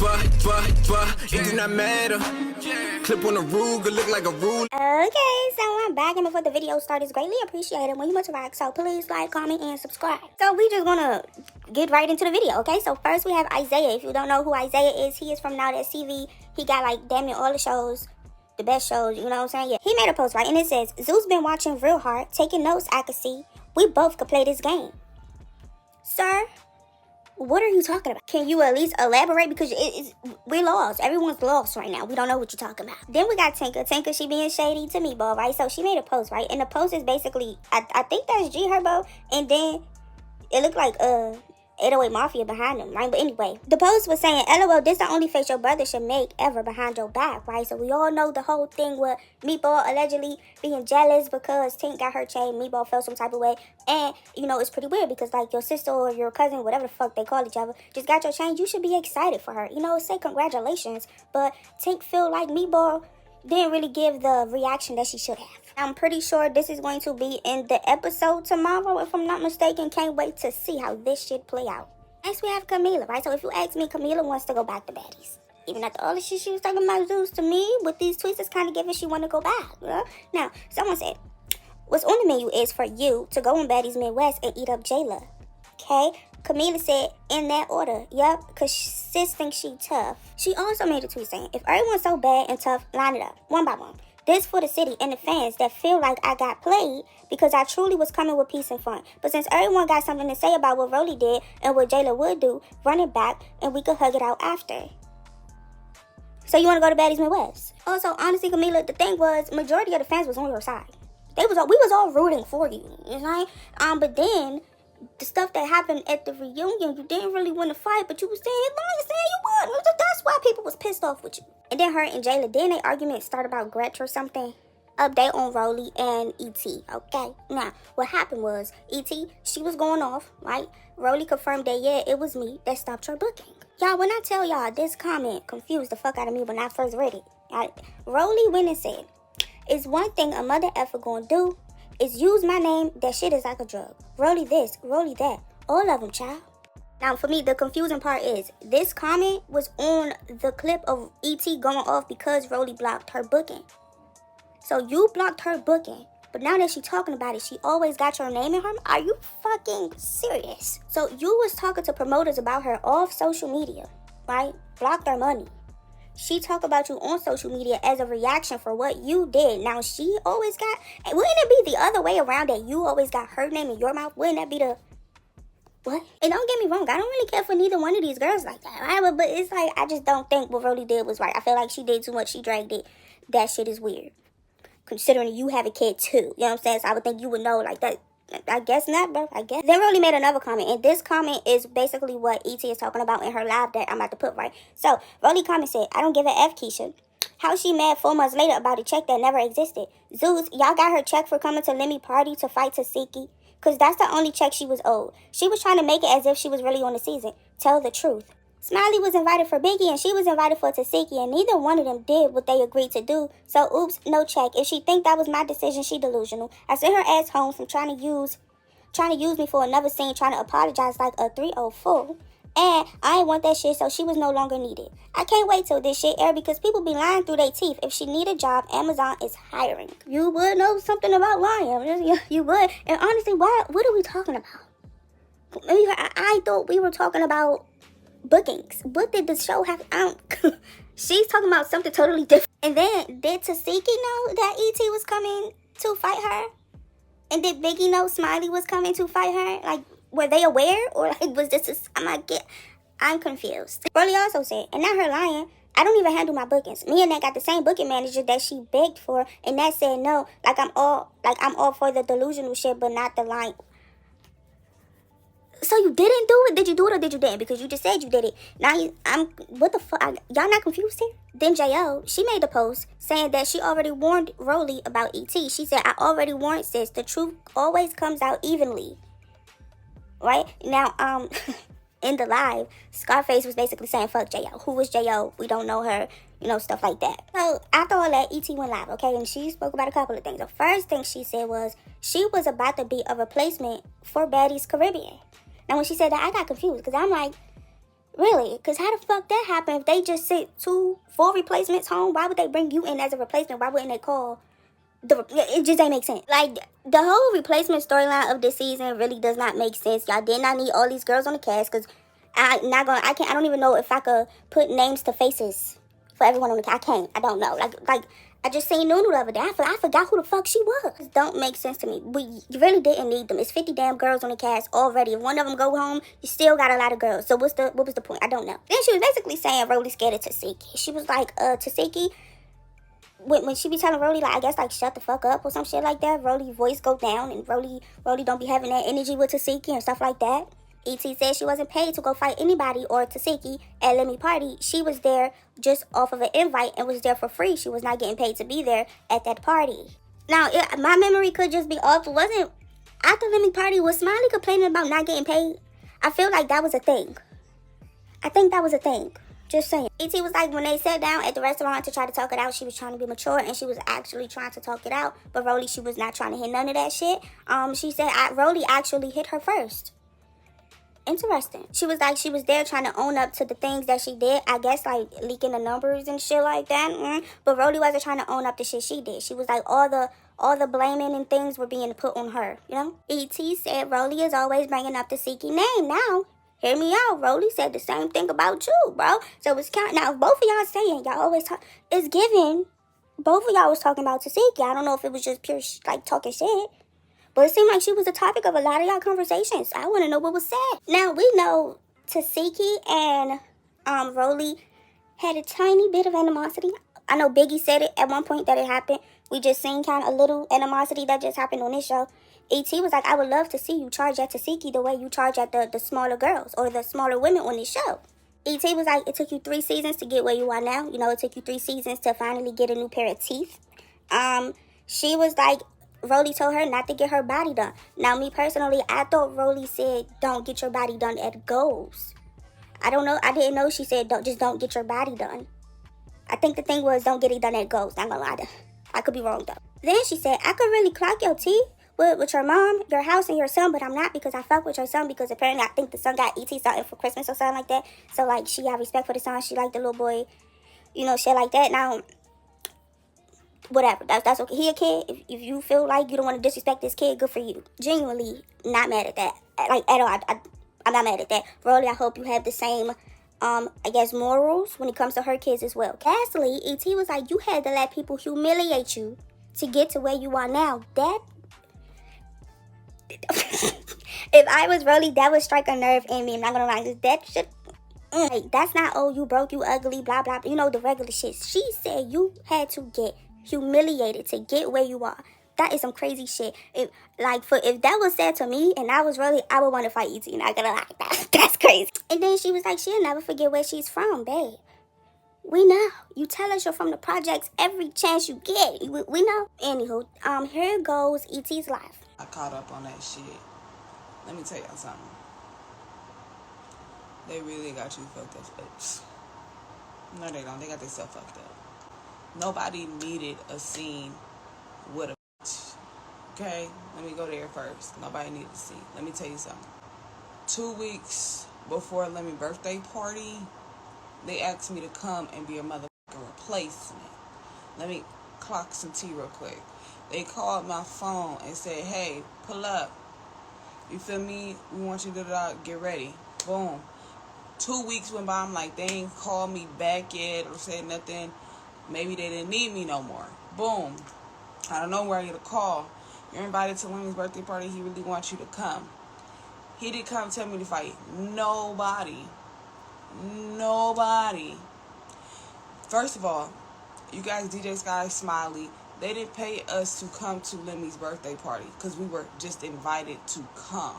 It do not matter. Clip on the Ruger, look like a rule. Okay, so I'm back, and before the video starts, it's greatly appreciated when you much like, so please like, comment, and subscribe. So we just gonna get right into the video, okay? So first we have Isaiah. If you don't know who Isaiah is, he is from Now That's TV. He got like damn near all the shows, the best shows, you know what I'm saying? Yeah. He made a post, right? And it says, Zeus been watching real hard, taking notes, I can see. We both could play this game. Sir, what are you talking about? Can you at least elaborate? Because we're lost. Everyone's lost right now. We don't know what you're talking about. Then we got Tinker. Tinker, she being shady to Meatball, right? So she made a post, right? And the post is basically, I think that's G Herbo. And then it looked like 808 Mafia behind him, right? But anyway, the post was saying, LOL, this the only face your brother should make ever behind your back, right? So we all know the whole thing with Meatball allegedly being jealous because Tink got her chain, Meatball felt some type of way. And, you know, it's pretty weird because, like, your sister or your cousin, whatever the fuck they call each other, just got your chain. You should be excited for her. You know, say congratulations. But Tink feel like Meatball didn't really give the reaction that she should have. I'm pretty sure this is going to be in the episode tomorrow, if I'm not mistaken. Can't wait to see how this shit play out. Next, we have Camilla, right? So if you ask me, Camilla wants to go back to Baddies. Even after all the shit she was talking about Zeus, to me, with these tweets, it's kind of giving she want to go back. You know? Now, someone said, what's on the menu is for you to go on Baddies Midwest and eat up Jela. Okay? Camilla said, in that order. Yep, because sis thinks she tough. She also made a tweet saying, if everyone's so bad and tough, line it up, one by one. This for the city and the fans that feel like I got played because I truly was coming with peace and fun. But since everyone got something to say about what Rollie did and what Jela would do, run it back and we could hug it out after. So you want to go to Baddies Midwest? Also, honestly, Camilla, the thing was, majority of the fans was on your side. We was all rooting for you, you know? But then the stuff that happened at the reunion, you didn't really want to fight, but you was saying you would. That's why people was pissed off with you. And then her and Jela, then they argument start about Gretch or something. Update on Rollie and E.T., okay? Now, what happened was, E.T., she was going off, right? Rollie confirmed that, yeah, it was me that stopped her booking. Y'all, when I tell y'all, this comment confused the fuck out of me when I first read it. Right? Rollie went and said, it's one thing a mother effer gonna do is use my name, that shit is like a drug. Rollie this, Rollie that. All of them, child. Now, for me, the confusing part is, this comment was on the clip of E.T. going off because Rollie blocked her booking. So you blocked her booking, but now that she's talking about it, she always got your name in her. Are you fucking serious? So you was talking to promoters about her off social media, right? Blocked her money. She talk about you on social media as a reaction for what you did. Now, she always got... Wouldn't it be the other way around that you always got her name in your mouth? Wouldn't that be the... What? And don't get me wrong, I don't really care for neither one of these girls like that, right? But it's like, I just don't think what Rollie did was right. I feel like she did too much. She dragged it. That shit is weird. Considering you have a kid too. You know what I'm saying? So I would think you would know like that. I guess not, bro. I guess. Then Rollie made another comment. And this comment is basically what E.T. is talking about in her live that I'm about to put, right? So, Rollie comment said, I don't give a F, Keisha. How she mad 4 months later about a check that never existed? Zeus, y'all got her check for coming to Lemmy party to fight Tesehki? Because that's the only check she was owed. She was trying to make it as if she was really on the season. Tell the truth. Smiley was invited for Biggie and she was invited for Tesehki, and neither one of them did what they agreed to do. So, oops, no check. If she think that was my decision, she delusional. I sent her ass home from trying to use me for another scene, trying to apologize like a 304. And I ain't want that shit, so she was no longer needed. I can't wait till this shit air because people be lying through their teeth. If she need a job, Amazon is hiring. You would know something about lying. You would. And honestly, what are we talking about? I thought we were talking about bookings. What did the show have? She's talking about something totally different. And then, did Tesehki know that E.T. was coming to fight her? And did Biggie know Smiley was coming to fight her? Like, were they aware? Or like, was this I'm confused. Rollie also said, and not her lying, I don't even handle my bookings. Me and that got the same booking manager that she begged for, and that said no. I'm all for the delusional shit, but not the lying. So you didn't do it? Did you do it or did you didn't? Because you just said you did it. Now what the fuck? Y'all not confused here? Then J.O., she made a post saying that she already warned Rollie about E.T. She said, I already warned sis. The truth always comes out evenly. Right? Now, in the live, Scarface was basically saying, fuck J.O. Who was J.O.? We don't know her. You know, stuff like that. So, after all that, E.T. went live, okay? And she spoke about a couple of things. The first thing she said was, she was about to be a replacement for Baddies Caribbean. Now, when she said that, I got confused. Because I'm like, Really? Because how the fuck that happen if they just sent 4 replacements home? Why would they bring you in as a replacement? Why wouldn't they call it just ain't make sense. Like, the whole replacement storyline of this season really does not make sense. Y'all did not need all these girls on the cast, because I don't even know if I could put names to faces for everyone on the cast. I can't. I don't know. Like I just seen Nunu the other day. I forgot who the fuck she was. It don't make sense to me. You really didn't need them. It's 50 damn girls on the cast already. If one of them go home, you still got a lot of girls. So what was the point? I don't know. Then she was basically saying Rollie scared of Tesehki. She was like, Tesehki, when she be telling Rollie, like, I guess, like, shut the fuck up or some shit like that, Rollie voice go down, and Rollie don't be having that energy with Tesehki and stuff like that. E.T. said she wasn't paid to go fight anybody or Tesehki at Lemmy Party. She was there just off of an invite and was there for free. She was not getting paid to be there at that party. Now, my memory could just be off. It wasn't, after Lemmy Party, was Smiley complaining about not getting paid? I feel like that was a thing. I think that was a thing. Just saying. E.T. was like, when they sat down at the restaurant to try to talk it out, she was trying to be mature and she was actually trying to talk it out. But Rollie, she was not trying to hit none of that shit. She said Rollie actually hit her first. Interesting. She was like, she was there trying to own up to the things that she did. I guess, like, leaking the numbers and shit like that. But Rollie wasn't trying to own up to shit she did. She was like, all the blaming and things were being put on her, you know? E.T. said Rollie is always bringing up the Tesehki name. Now, hear me out. Rollie said the same thing about you, bro. So it's kind of, now, if both of y'all saying y'all always talk, it's given. Both of y'all was talking about Tesehki. I don't know if it was just pure, like, talking shit. But it seemed like she was the topic of a lot of y'all conversations. I want to know what was said. Now, we know Tesehki and Rollie had a tiny bit of animosity. I know Biggie said it at one point that it happened. We just seen kind of a little animosity that just happened on this show. E.T. was like, I would love to see you charge at Tesehki the way you charge at the smaller girls or the smaller women on this show. E.T. was like, it took you 3 seasons to get where you are now. You know, it took you 3 seasons to finally get a new pair of teeth. She was like, Rollie told her not to get her body done. Now, me personally, I thought Rollie said, don't get your body done at goals. I don't know. I didn't know she said, don't get your body done. I think the thing was, don't get it done at goals. Not gonna lie. I could be wrong, though. Then she said, I could really clock your teeth with your mom, your house, and your son, but I'm not because I fuck with your son because apparently I think the son got E.T. something for Christmas or something like that. So, like, she got respect for the son. She liked the little boy, you know, shit like that. Now, whatever, that's okay. He a kid. If you feel like you don't want to disrespect this kid, good for you. Genuinely not mad at that, like, at all. I'm not mad at that. Rollie, I hope you have the same I guess morals when it comes to her kids as well. Lastly, E.T. was like, you had to let people humiliate you to get to where you are now. That if I was Rollie, that would strike a nerve in me. I'm not gonna lie, that shit. Like, that's not, oh, you broke, you ugly, blah blah, you know, the regular shit. She said you had to get humiliated to get where you are. That is some crazy shit. If that was said to me and I was Rollie, I would want to fight E.T. Not gonna lie, that's crazy. And then she was like, she'll never forget where she's from, babe. We know. You tell us you're from the projects every chance you get. We know. Anywho, here goes E.T.'s life. I caught up on that shit. Let me tell y'all something. They really got you fucked up, folks. No, they don't. They got themselves fucked up. Nobody needed a scene with a bitch. Okay? Let me go there first. Nobody needed a scene. Let me tell you something. 2 weeks before Lemmy's birthday party, they asked me to come and be a motherfucking replacement. Let me clock some tea real quick. They called my phone and said, hey, pull up. You feel me? We want you to get ready. Boom. 2 weeks went by. I'm like, they ain't called me back yet or said nothing. Maybe they didn't need me no more. Boom. I don't know where I get a call. You're invited to Lemmy's birthday party. He really wants you to come. He didn't come tell me to fight nobody. Nobody. First of all, you guys, DJ Sky, Smiley, they didn't pay us to come to Lemmy's birthday party because we were just invited to come.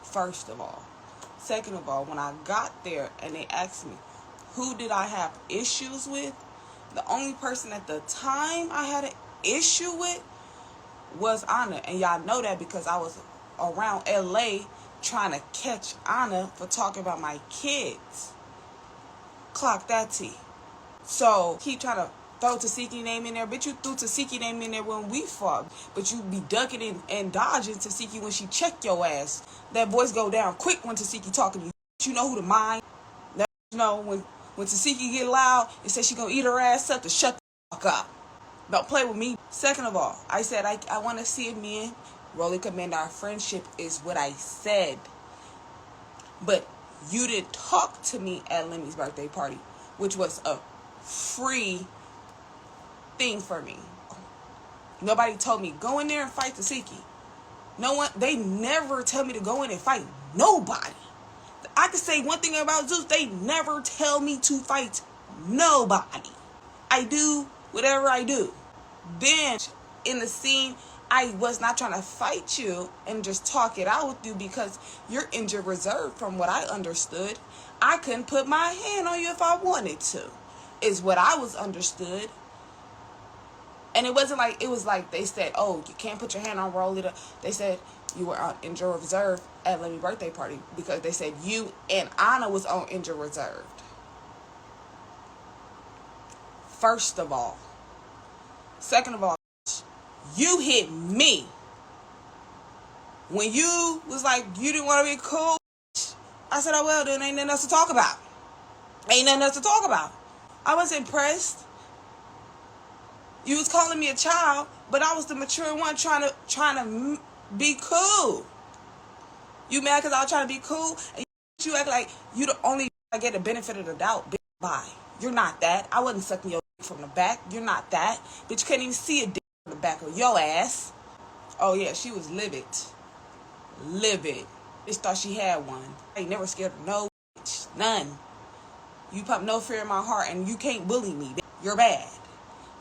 First of all. Second of all, when I got there and they asked me, who did I have issues with? The only person at the time I had an issue with was Anna. And y'all know that because I was around LA trying to catch Anna for talking about my kids. Clock that tea. So, keep trying to throw Tesehki name in there. Bitch, you threw Tesehki name in there when we fought. But you be ducking and dodging Tesehki when she check your ass. That voice go down quick when Tesehki talking to you. You know who to mind. You know, when Tesehki get loud and say she gonna eat her ass up, to shut the fuck up. Don't play with me. Second of all, I said I want to see if me and Rollie commend our friendship is what I said. But you didn't talk to me at Lemmy's birthday party, which was a free thing for me. Nobody told me, go in there and fight Tesehki. No one, they never tell me to go in and fight nobody. I could say one thing about Zeus, they never tell me to fight nobody. I do whatever I do. Then, in the scene, I was not trying to fight you and just talk it out with you because you're injured reserve from what I understood. I couldn't put my hand on you if I wanted to, is what I was understood. And it was like they said, oh, you can't put your hand on Rollie. They said you were on injured reserve at Lemmy's birthday party because they said you and Anna was on injured reserve. First of all. Second of all, you hit me. When you was like, you didn't want to be cool, I said, oh, well, then ain't nothing else to talk about. Ain't nothing else to talk about. I was impressed. You was calling me a child, but I was the mature one trying to be cool. You mad because I was trying to be cool? And you act like you the only I get the benefit of the doubt. Bitch, bye. You're not that. I wasn't sucking your dick from the back. You're not that. Bitch, you can't even see a dick from the back of your ass. Oh, yeah, she was livid. Livid. Bitch thought she had one. I ain't never scared of no bitch. None. You put no fear in my heart, and you can't bully me. Bitch. You're bad.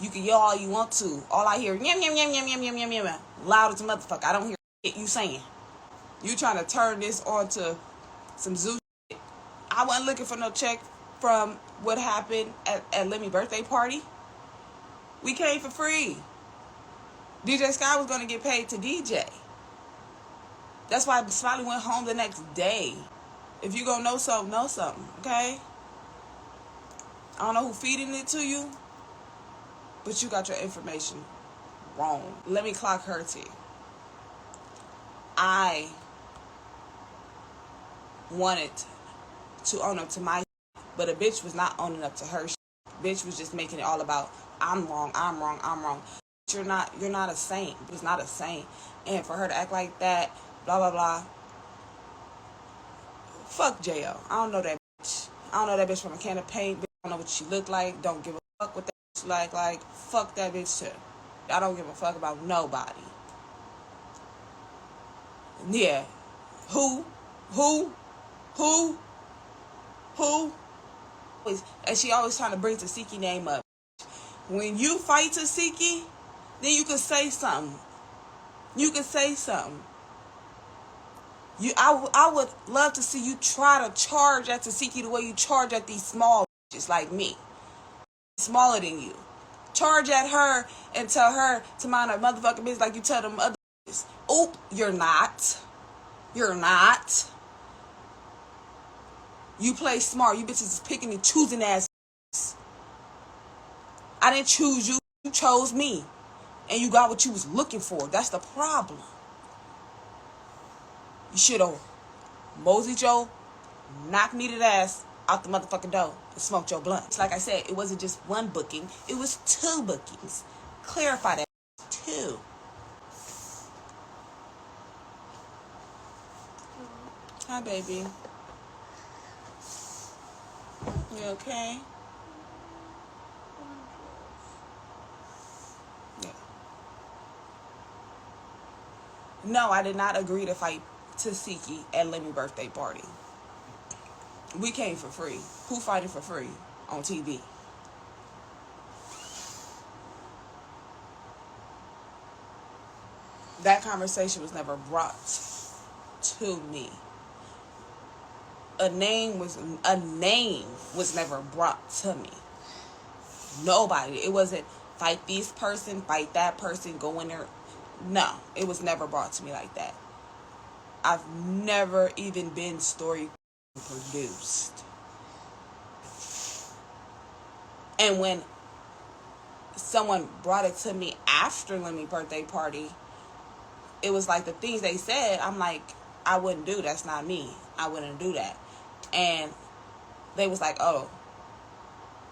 You can yell all you want to. All I hear, yum, yum, yum, yum, yum, yum, yum, yum, loud as a motherfucker. I don't hear shit you saying. You trying to turn this onto some zoo shit. I wasn't looking for no check from what happened at Lemmy's birthday party. We came for free. DJ Sky was going to get paid to DJ. That's why Smiley went home the next day. If you gonna know something, okay? I don't know who feeding it to you, but you got your information wrong. Let me clock her tea. I wanted to own up to my but a bitch was not owning up to her bitch was just making it all about I'm wrong. You're not a saint. It's not a saint. And for her to act like that, blah blah blah. Fuck Jela. I don't know that bitch. I don't know that bitch from a can of paint. Bitch. I don't know what she look like. Don't give a fuck what that bitch like. Fuck that bitch too. I don't give a fuck about nobody. Yeah. Who? And she always trying to bring Tesehki name up. When you fight Tesehki, then you can say something. I would love to see you try to charge at Tesehki the way you charge at these small bitches like me. Smaller than you. Charge at her and tell her to mind her motherfucking business like you tell them other bitches. Oop, you're not. You play smart. You bitches is picking and choosing ass. I didn't choose you. You chose me. And you got what you was looking for. That's the problem. You should have moseyed your knock-kneaded ass out the motherfucking door and smoked your blunt. Like I said, it wasn't just one booking. It was 2 bookings. Clarify that. 2. Hi, baby. You okay? Yeah. No, I did not agree to fight Tesehki at Lemmy's birthday party. We came for free. Who fighting for free on TV? That conversation was never brought to me. A name was never brought to me. Nobody. It wasn't fight this person, fight that person, go in there. No, it was never brought to me like that. I've never even been story produced. And when someone brought it to me after Lemmy's birthday party, it was like the things they said, I'm like, I wouldn't do. That's not me. I wouldn't do that. And they was like, oh.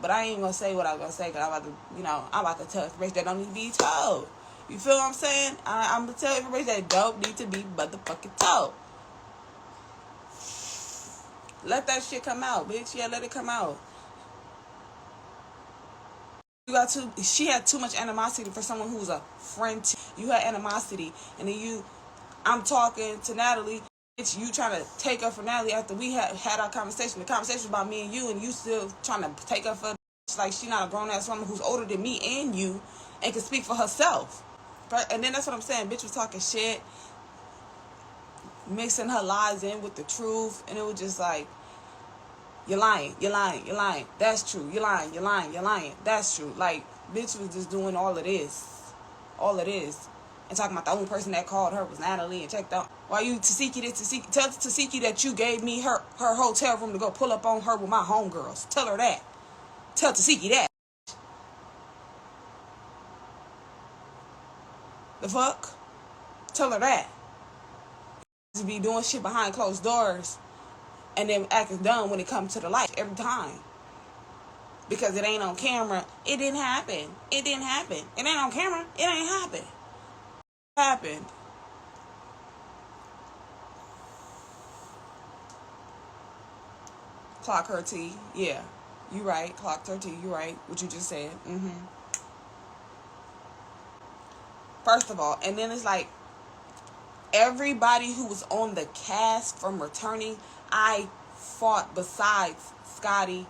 But I ain't gonna say what I was gonna say, because I'm about to, I'm about to tell information that don't need to be told. You feel what I'm saying? I'm gonna tell information that don't need to be motherfucking told. Let that shit come out, bitch. Yeah, let it come out. She had too much animosity for someone who's a friend to you. Had animosity, and then I'm talking to Natalie. Bitch, you trying to take up for Natalie after we had our conversation. The conversation was about me and you still trying to take up for. It's like she not a grown ass woman who's older than me and you, and can speak for herself. And then that's what I'm saying. Bitch was talking shit, mixing her lies in with the truth, and it was just like, you're lying, you're lying, you're lying. That's true. You're lying, you're lying, you're lying. That's true. Like, bitch was just doing all of this. All it is. And talking about the only person that called her was Natalie and checked out. Why you Tesehki this, Tesehki? Tell Tesehki that you gave me her hotel room to go pull up on her with my homegirls. Tell her that. Tell Tesehki that. The fuck? Tell her that. To be doing shit behind closed doors and then acting dumb when it comes to the light every time. Because it ain't on camera. It didn't happen. It didn't happen. It ain't on camera. It ain't happen. It happened. Clock her T. Yeah. You right. Clocked her T. You right. What you just said. First of all. And then it's like, everybody who was on the cast from returning, I fought besides Scotty,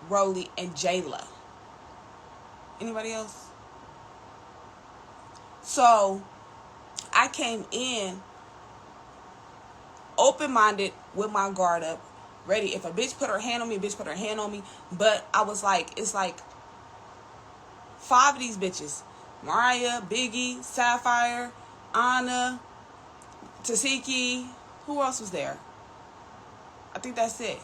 Rollie, and Jela. Anybody else? So, I came in open-minded with my guard up, ready. If a bitch put her hand on me, a bitch put her hand on me. But I was like, it's like 5 of these bitches. Mariah, Biggie, Sapphire, Anna, Tesehki. Who else was there? I think that's it.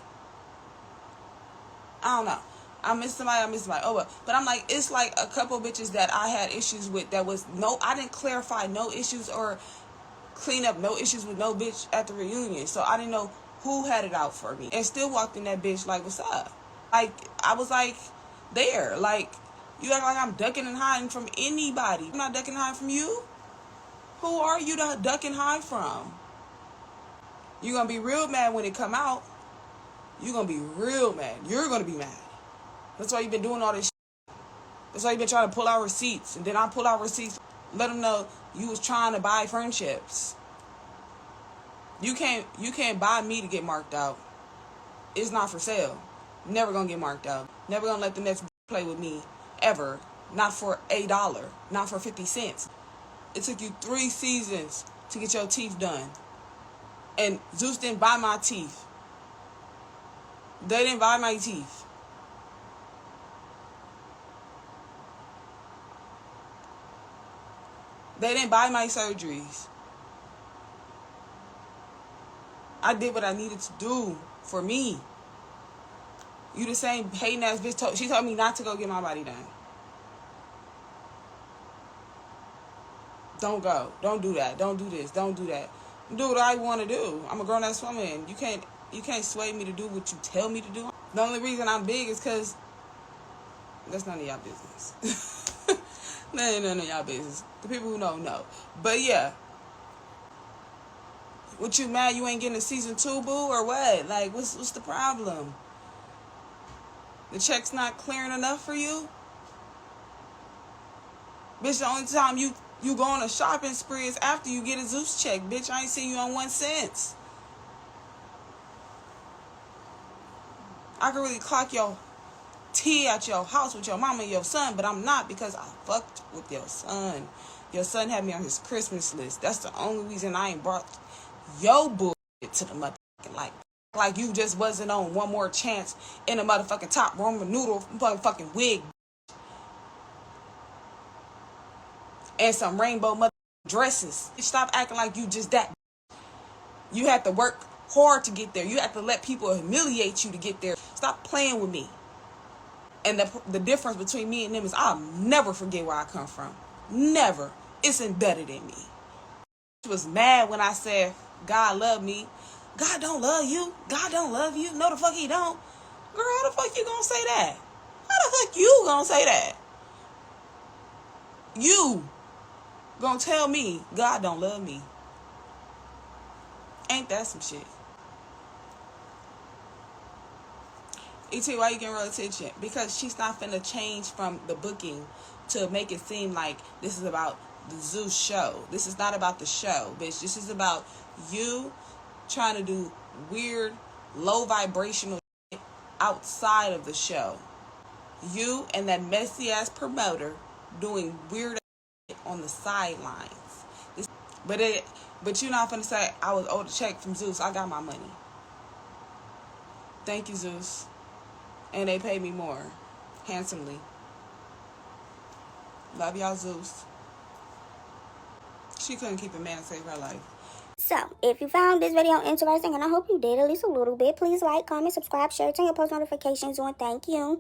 I don't know. I missed somebody. Oh, well. But I'm like, it's like a couple bitches that I had issues with that was I didn't clarify no issues or clean up no issues with no bitch at the reunion. So I didn't know who had it out for me. And still walked in that bitch like, what's up? Like, I was like, there. Like, you act like I'm ducking and hiding from anybody. I'm not ducking and hiding from you. Who are you to duck and hide from? You're going to be real mad when it come out. You're going to be real mad. You're going to be mad. That's why you've been doing all this shit. That's why you've been trying to pull out receipts. And then I pull out receipts. Let them know you was trying to buy friendships. You can't buy me to get marked out. It's not for sale. Never going to get marked out. Never going to let the next play with me. Ever. Not for $1. Not for 50 cents. It took you 3 seasons to get your teeth done. And Zeus didn't buy my teeth. They didn't buy my teeth. They didn't buy my surgeries. I did what I needed to do for me. You the same hating ass bitch. She told me not to go get my body done. Don't go. Don't do that. Don't do this. Don't do that. Do what I want to do. I'm a grown ass woman. You can't sway me to do what you tell me to do. The only reason I'm big is because that's none of y'all business. That ain't none of y'all business. The people who know. But yeah. What, you mad you ain't getting a season 2, boo, or what? Like, what's the problem? The check's not clearing enough for you? Bitch, the only time you go on a shopping spree is after you get a Zeus check. Bitch, I ain't seen you on 1 cent. I could really clock your tea at your house with your mama and your son, but I'm not, because I fucked with your son. Your son had me on his Christmas list. That's the only reason I ain't brought your bullshit to the motherfucking light. Like you just wasn't on One More Chance in a motherfucking top Roman noodle motherfucking wig and some rainbow motherfucking dresses. Stop acting like you just that. You have to work hard to get there. You have to let people humiliate you to get there. Stop playing with me. And the difference between me and them is I'll never forget where I come from. Never. It's embedded in me. I was mad when I said God love me. God don't love you. God don't love you. No, the fuck he don't. Girl, how the fuck you gonna say that? How the fuck you gonna say that? You gonna tell me God don't love me? Ain't that some shit? ET, why you getting real attention? Because she's not finna change from the booking to make it seem like this is about the Zeus show. This is not about the show, bitch. This is about you trying to do weird, low vibrational shit outside of the show. You and that messy ass promoter doing weird shit on the sidelines. But you're not finna say I was owed a check from Zeus. I got my money. Thank you, Zeus. And they paid me more. Handsomely. Love y'all, Zeus. She couldn't keep a man to save her life. So, if you found this video interesting, and I hope you did at least a little bit, please like, comment, subscribe, share, turn your post notifications on. Thank you.